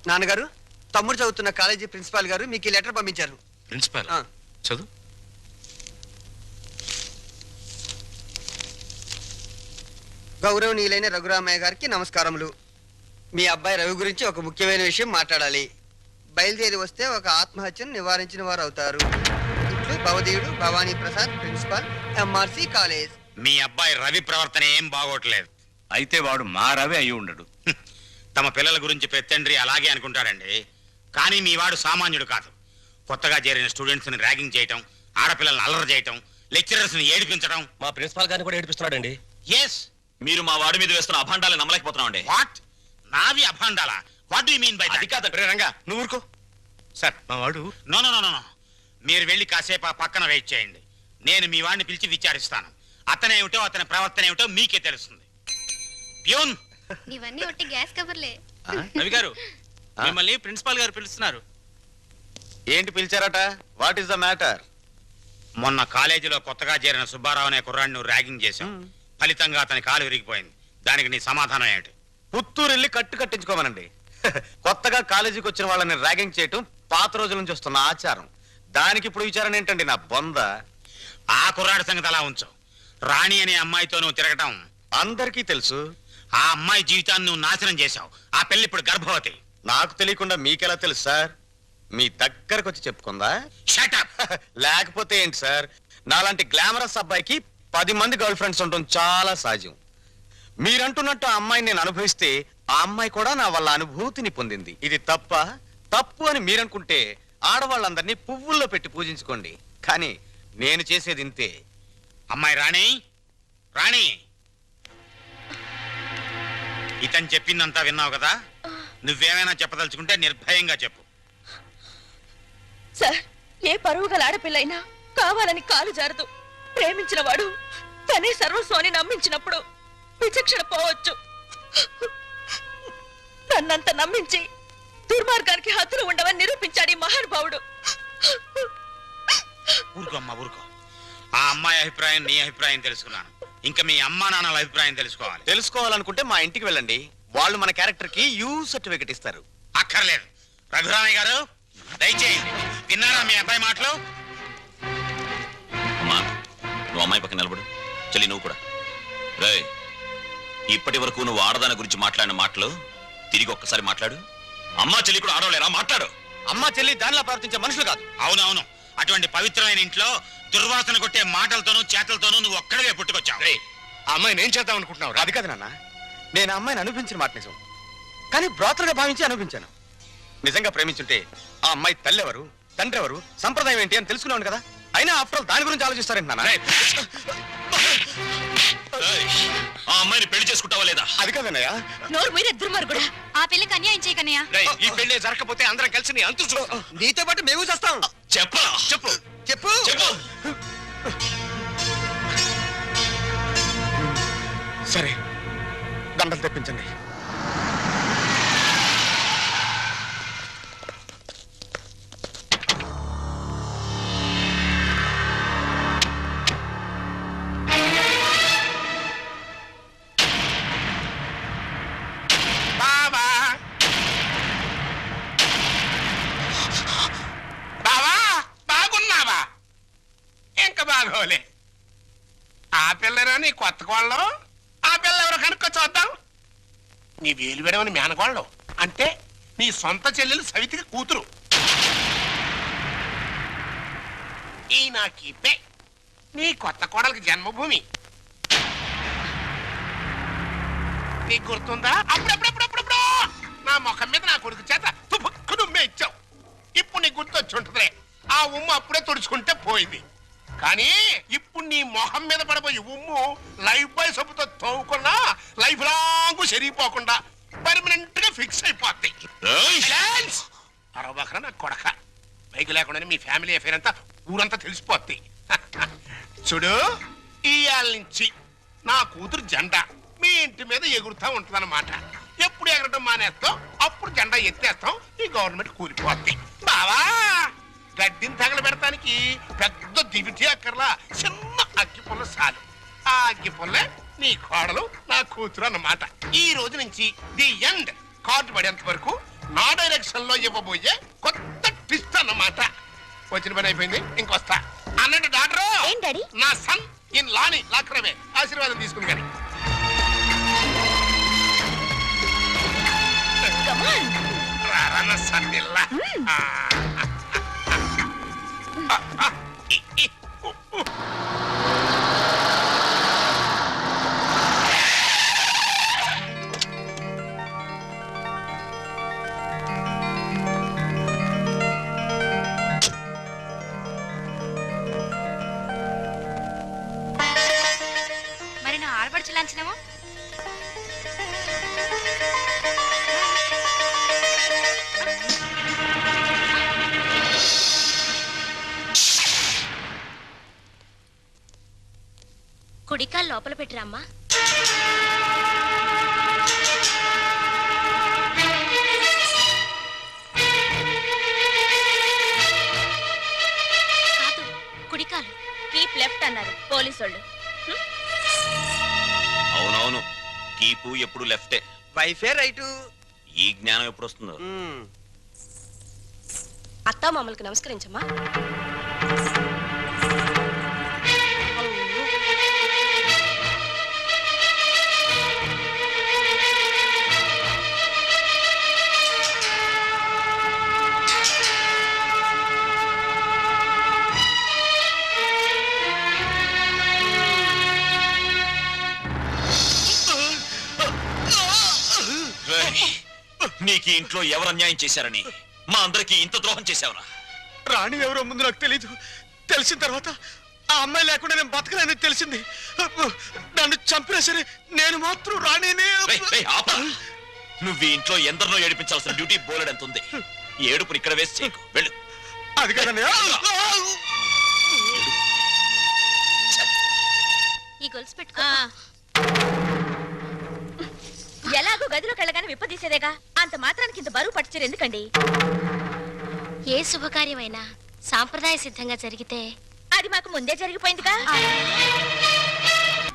నాన్నగారు, తమ్ముడు చదువుతున్న కాలేజీ ప్రిన్సిపాల్ గారు మీకు ఈ లెటర్ పంపించారు. ప్రిన్సిపాల్ చదువు. గౌరవనీయులైన రఘురామయ్య గారికి నమస్కారములు. మీ అబ్బాయి రవి గురించి ఒక ముఖ్యమైన విషయం మాట్లాడాలి. బయలుదేరి వస్తే ఒక ఆత్మహత్యను నివారించిన వారు అవుతారు. ఇట్లు భవదీయుడు Bhavani Prasad, principal, MRC college. మీ అబ్బాయి రవి ప్రవర్తన ఏం బాగోట్లేదు. అయితే వాడు మా రవి అయి ఉండడు. తమ పిల్లల గురించి పెత్తండ్రి అలాగే అనుకుంటాడండి. కానీ మీ వాడు సామాన్యుడు కాదు. కొత్తగా చేరిన స్టూడెంట్స్ ని ర్యాగింగ్ చేయటం, ఆడపిల్లల్ని అల్లరి చేయటం, లెక్చరర్స్ ని ఏడిపించడం. మా ప్రిన్సిపాల్ గారిని కూడా ఏడిపిస్తున్నాడండి. ఎస్, మీరు మా వాడి మీద వేస్తున్న అభాండాలు నమ్మలేకపోతున్నామండి. వాట్? నావి అభాండాలా? What do you mean by that? అది కాదు రంగా, నువ్వు ఊరుకో. సార్, మా వాడు నో నో నో నో. మీరు వెళ్ళి కాసేపు ఆ పక్కన వెయిట్ చేయండి. నేను మీ వాడిని పిలిచి విచారిస్తాను. అతనేమిటో అతని ప్రవర్తన ఏమిటో మీకే తెలుస్తుంది. ప్యూన్, ఇవన్నీ ఒట్టి గ్యాస్ కవర్లే. రవి గారు, మిమ్మల్ని ప్రిన్సిపాల్ గారు పిలుస్తున్నారు. ఏంటి పిలిచారట? What is the matter? మొన్న కాలేజీలో కొత్తగా చేరిన సుబ్బారావు అనే కుర్రాడిని ర్యాగింగ్ చేశాం. ఫలితంగా అతని కాలు విరిగిపోయింది. దానికి నీ సమాధానం ఏంటి? పుత్తూరు వెళ్ళి కట్టించుకోమనండి. కొత్తగా కాలేజీకి వచ్చిన వాళ్ళని ర్యాగింగ్ చేయటం పాత రోజుల నుంచి వస్తున్న ఆచారం. దానికి ఇప్పుడు విచారణ ఏంటండి నా బొంద? ఆ కుర్రాడి సంగతి అలా ఉంచు. రాణి అనే అమ్మాయితో నువ్వు తిరగటం అందరికీ తెలుసు. ఆ అమ్మాయి జీవితాన్ని నువ్వు నాశనం చేశావు. ఆ పిల్ల ఇప్పుడు గర్భవతి. నాకు తెలియకుండా మీకెలా తెలుసు సార్? మీ దగ్గరకు వచ్చి చెప్పుకుందా? లేకపోతే ఏంటి సార్, నాలాంటి గ్లామరస్ అబ్బాయికి 10 మంది గర్ల్ ఫ్రెండ్స్ ఉండటం చాలా సహజం. మీరంటున్నట్టు ఆ అమ్మాయిని నేను అనుభవిస్తే ఆ అమ్మాయి కూడా నా వల్ల అనుభూతిని పొందింది. ఇది తప్పు అని మీరనుకుంటే ఆడవాళ్ళందరినీ పువ్వుల్లో పెట్టి పూజించుకోండి. కానీ నేను చేసేది ఇంతే. అమ్మాయి రాణి, రాణి, ఇతను చెప్పిందంతా విన్నావు కదా? నువ్వేమైనా చెప్పదలుచుకుంటే నిర్భయంగా చెప్పు. సార్, ఏ పరువు గల ఆడపిల్లైనా కావాలని కాలు జారదు. ప్రేమించిన వాడు తనే సర్వస్వాన్ని నమ్మించినప్పుడు విచక్షణ పోవచ్చు. నన్నంత నమ్మించి దుర్మార్గానికి హద్దులు ఉండవని నిరూపించాడు ఈ మహానుభావుడు. ఊరుకో అమ్మా, ఊరుకో. ఆ అమ్మాయి అభిప్రాయం నీ అభిప్రాయం తెలుసుకున్నాను. ఇంకా మీ అమ్మా నాన్నల అభిప్రాయం తెలుసుకోవాలనుకుంటే మా ఇంటికి వెళ్ళండి. వాళ్ళు మన క్యారెక్టర్ కి యూ సర్టిఫికెట్ ఇస్తారు. అక్కర్లేదు. రఘురామయ్య గారు, దయచేయండి. విన్నారా మీ అబ్బాయి మాటలు? అమ్మా, నువ్వు అమ్మాయి పక్కన నిలబడు. చెల్లి, నువ్వు కూడా. రేయ్, ఇప్పటి వరకు నువ్వు ఆడదాని గురించి మాట్లాడిన మాటలు తిరిగి ఒక్కసారి మాట్లాడు. అమ్మా చెల్లి కూడా ఆడవలేరా? మాట్లాడు. అమ్మా చెల్లి దానిలా ప్రవర్తించే మనుషులు కాదు. అవునవును. అటువంటి పవిత్రమైన ఇంట్లో దుర్వాసన కొట్టే మాటలతోనూ చేతలతోనూ నువ్వు ఒక్కడే పుట్టుకొచ్చావు. ఆ అమ్మాయిని ఏం చేద్దాం అనుకుంటున్నావు? అది కాదు నాన్న, నేను ఆ అమ్మాయిని అనిపించిన మాట నిజం. కానీ బ్రాతలుగా భావించి అనిపించాను. నిజంగా ప్రేమించుంటే ఆ అమ్మాయి తల్లి ఎవరు, తండ్రి ఎవరు, సంప్రదాయం ఏంటి అని తెలుసుకున్నాను కదా. అయినా ఆఫ్టర్ ఆల్ దాని గురించి ఆలోచిస్తారేంటి నాన్న? ఆ అమ్మాయిని పెళ్లి చేసుకుంటావా లేదా? అది కాదన్నయ్య. నోరు మీరే దుర్మార్గుడా. ఆ పిల్లకి అన్యాయం చేయకన్నయ్య. ఈ పెళ్లి జరగకపోతే అందరం కలిసి నీ అంతు చూస్తాం. నీతో పాటు మేము చేస్తాం. చెప్పరా? చెప్పు చెప్పు చెప్పు. సరే, దండలు తెప్పించండి. బావా, బావా, బాగున్నావా? ఇంకా బాగోలే. ఆ పిల్లరా నీ కొత్త కోళ్ళం? ఆ పిల్ల ఎవరో కనుక్కో చూద్దాం. నీ వేలు విడవని మేనకోళ్ళం అంటే నీ సొంత చెల్లెలు సవితికి కూతురు. ఈ నా కీపే నీ కొత్త కోడలకి జన్మభూమి. నీకు గుర్తుందా? అప్పుడప్పుడప్పుడప్పుడు నా ముఖం మీద నా కొడుకు చేత తుపుక్కు నుమ్మే ఇచ్చావు. ఇప్పుడు నీకు గుర్తొచ్చి ఉంటుందిలే. ఆ ఉమ్ము అప్పుడే తుడుచుకుంటే పోయింది. కానీ ఇప్పుడు నీ మొహం మీద పడబోయి ఉమ్ము లైఫ్ బాయ్ సబ్బుతో తోవుకున్నా లైఫ్ లాంగ్ సరిగిపోకుండా పర్మనెంట్ గా ఫిక్స్ అయిపోద్ది. అరవబకరా నా కొడక. బైక్ లేకుండానే మీ ఫ్యామిలీ అఫేర్ అంతా ఊరంతా తెలిసిపోద్ది. చూడు, ఇయాల నుంచి నా కూతురు జెండా మీ ఇంటి మీద ఎగురుతా ఉంటుందన్నమాట. ఎప్పుడు ఎగరటం మానేస్తాం అప్పుడు జెండా ఎత్తేస్తాం. ఈ గవర్నమెంట్ కూలిపోద్ది. బావా, గడ్డిని తగలబెడటానికి పెద్ద దివిటి అక్కర్లా, చిన్న అగ్గి పుల్ల చాలు. ఆ అగ్గి పుల్లే నీ కోడలు నా కూతురు అన్నమాట. ఈ రోజు నుంచి ది ఎండ్ కార్డు పడేంత వరకు నా డైరెక్షన్ లో ఇవ్వబోయే కొత్త ట్విస్ట్ అన్నమాట. వచ్చిన పని అయిపోయింది, ఇంకొస్తా అన్నట్టు డాక్టర్. నా సన్ ఇన్ లాని లాక్రమే ఆశీర్వాదం తీసుకుని కానీ రారా మనసనిల్ల మరి నా ఆడపడుచు లాంఛనమో కుడికాలు లోపల పెట్టిరమ్మా. కాదు, కుడికాలు. కీప్ లెఫ్ట్ అన్నారు పోలీసోళ్ళు. అవునవును, కీపు ఎప్పుడు లెఫ్టే. వైఫే రైటు. ఈ జ్ఞానం ఎప్పుడు వస్తుందో. అత్తా మామూలుకి నమస్కరించమ్మా. నీకు ఈ ఇంట్లో ఎవరు అన్యాయం చేశారని మా అందరికి ఇంత ద్రోహం చేశావురా? రాణి ఎవరో ముందు నాకు తెలీదు. తెలిసిన తర్వాత ఆ అమ్మాయి లేకుండా నేను బతకలేని తెలిసింది. నన్ను చంపినా సరే నేను మాత్రం రాణినే. నువ్వు ఈ ఇంట్లో ఎందరినో ఏడిపించాల్సిన డ్యూటీ బోలెడ్ ఎంత ఉంది. ఏడుపుని ఇక్కడ వేసి చేయకు, వెళ్ళు. అది కదండి. ఈ గొలుసు పెట్టుకో. ఎలాగో గదిలోకి వెళ్ళగానే విప్పదీసేదేగా, అంత మాత్రానికి ఇంత బరువు పట్టుచీరు ఎందుకండి? ఏ శుభకార్యమైనా సాంప్రదాయ సిద్ధంగా జరిగితే అది మాకు ముందే జరిగిపోయిందిగా.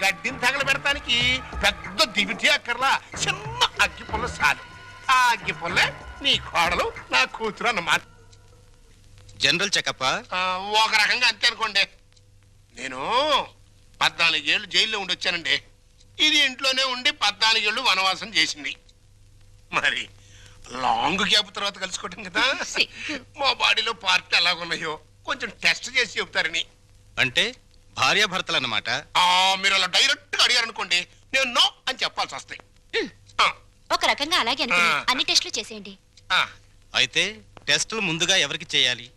గడ్డిని తగలబెడటానికి పెద్ద దివిటి అక్కర్లా, చిన్న అగ్గి పుల్ల చాలు. ఆ అగ్గి పుల్లే నీ కోడలు నా కూతురు అన్నమాట. జనరల్ చెకప్ ఒక రకంగా అంతే అనుకోండి. నేను 14 ఏళ్ళు జైల్లో ఉండొచ్చానండి. ఇది ఇంట్లోనే ఉండి 14 ఏళ్ళు వనవాసం చేసింది. మరి లాంగ్ గ్యాప్ తర్వాత కలుసుకోవటం కదా. మా బాడీలో పార్ట్ ఎలాగున్నాయో కొంచెం టెస్ట్ చేసి చెబుతారని. అంటే భార్యాభర్తలు అన్నమాట. మీరు అలా డైరెక్ట్ గా అడిగారనుకోండి, నేను నో అని చెప్పాల్సి వస్తాయి. ఒక రకంగా అలాగే అనుకుని అన్ని టెస్టులు చేసేయండి. అయితే టెస్టులు ముందుగా ఎవరికి చేయాలి?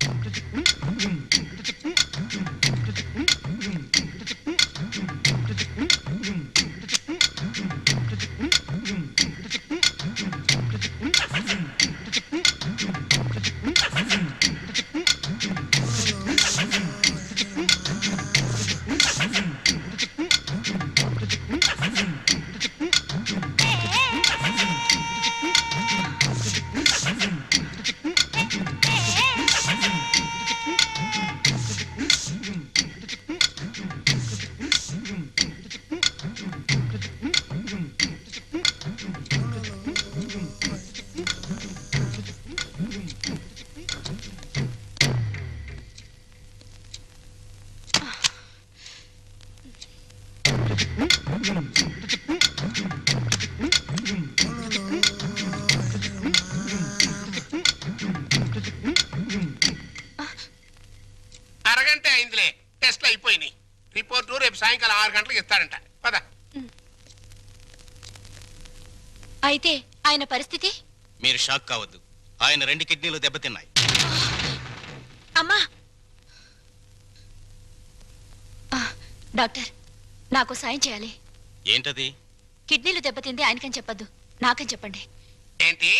అరగంట అయిందిలే, టెస్ట్లు అయిపోయినాయి. రిపోర్టు రేపు సాయంకాలం 6 గంటలకు ఇస్తాడంట. పద. అయితే ఆయన పరిస్థితి? మీరు షాక్ కావద్దు, ఆయన 2 కిడ్నీలు దెబ్బతిన్నాయి. అమ్మా డాక్టర్, నాకు సాయం చేయాలి. ఏంటది? కిడ్నీలు దెబ్బతింది ఆయనకని చెప్పద్దు, నాకని చెప్పండి. ఏంటి,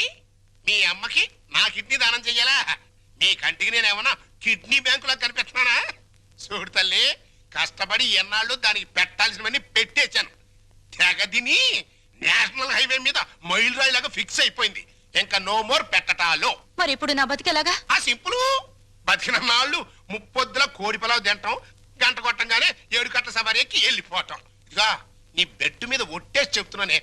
మీ అమ్మకి నా కిడ్నీ దానం చెయ్యాలా? మీ కంటికి నేనేమన్నా కిడ్నీ బ్యాంకులో కనిపెట్టినానా? చూడు తల్లి, కష్టపడి ఎన్నాళ్ళు దానికి పెట్టాల్సినవన్నీ పెట్టేశాను. తెగదిని నేషనల్ హైవే మీద మైల్ రాయిలాగా ఫిక్స్ అయిపోయింది. ఇంకా నో మోర్ పెట్టటాలో. మరి ఇప్పుడు నా బతికేలాగా? ఆ సింపుల్. బతికిన నాళ్ళు ముప్పొద్దుల కోడి పొలావు తింటాం, గంట కొట్టంగానే 7 గంటల సవారీ ఎక్కి వెళ్ళిపోవటం. ఇదిగా నీ బెడ్ మీద ఒట్టేసి చెప్తున్నానే,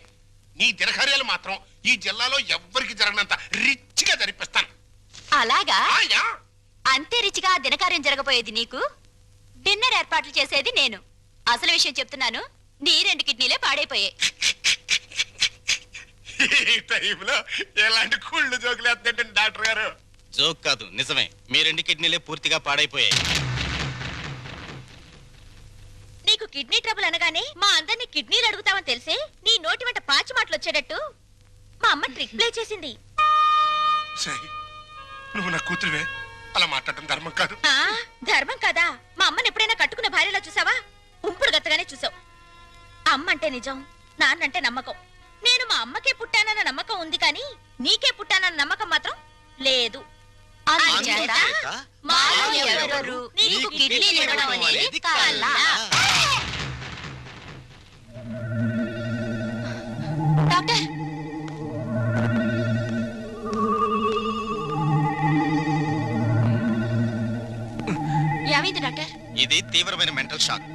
నీ దినకార్యాలు మాత్రం ఈ జిల్లాలో ఎవ్వరికి జరగనంత రిచ్ గా జరిపిస్తాను. అలాగా? అంతే రిచిగా దినకార్యం జరగబోయేది నీకు, డిన్నర్ ఏర్పాట్లు చేసేది నేను. అసలు విషయం చెప్తున్నాను, నీ 2 కిడ్నీలే పాడైపోయాయి. ఈ టైంలో ఎలాంటి కుళ్ళు జోకులు వేస్తుంటే డాక్టర్ గారు. జోక్ కాదు, నిజమే. మీ 2 కిడ్నీలే పూర్తిగా పాడైపోయాయి. నీకు కిడ్నీ ట్రబుల్ అనగానే మా అందరినీ కిడ్నీలు అడుగుతావని తెలిసే నీ నోటి వెంట పాచి మాటలు వచ్చేటట్టు మా అమ్మ ట్రిక్ ప్లే చేసింది. సై, నువ్వు నా కూతురువే, అలా మాట్లాడటం ధర్మం కాదు. ధర్మం కాదా? మా అమ్మని ఎప్పుడైనా కట్టుకున్న భార్యలో చూసావా? ఉంపుడు గత్తగానే చూసావు. అమ్మ అంటే నిజం, నాన్నంటే నమ్మకం. నేను మా అమ్మకే పుట్టానన్న నమ్మకం ఉంది కానీ నీకే పుట్టానన్న నమ్మకం మాత్రం లేదు. డాక్టర్, ఏమైంది డాక్టర్? ఇది తీవ్రమైన మెంటల్ షాక్.